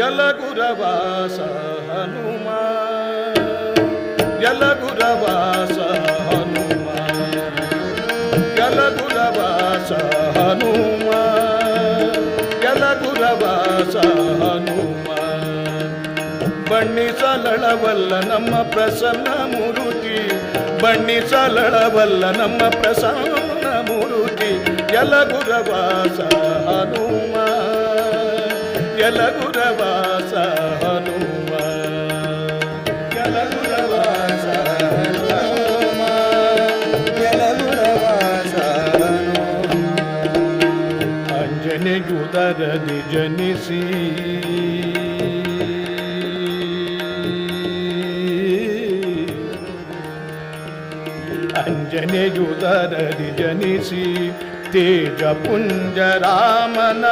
ಯಲಗುರವಾಸ ಹನುಮ ಯಲಗುರವಾಸ ಹನುಮ ಯಲಗುರವಾಸ ಹನುಮ ಯಲಗುರವಾಸ ಹನುಮ ಬಣ್ಣಿಸಲಳವಲ್ಲ ನಮ್ಮ ಪ್ರಸನ್ನ ಮೂರುತಿ ಬಣ್ಣಿಸಲಳವಲ್ಲ ನಮ್ಮ ಪ್ರಸನ್ನ ಮೂರುತಿ ಯಲಗುರವಾಸ ಹನುಮ ಯಲಗುರವಾಸ ಹನುಮ ಯಲಗುರವಾಸ ಹನುಮ ಯಲಗುರವಾಸ ಹನುಮ ಅಂಜನೆಯುದರದಿ ಜನಿಸಿ ಅಂಜನೆಯುದರದಿ ಜನಿಸಿ ತೇಜ ಪುಂಜ ರಾಮನ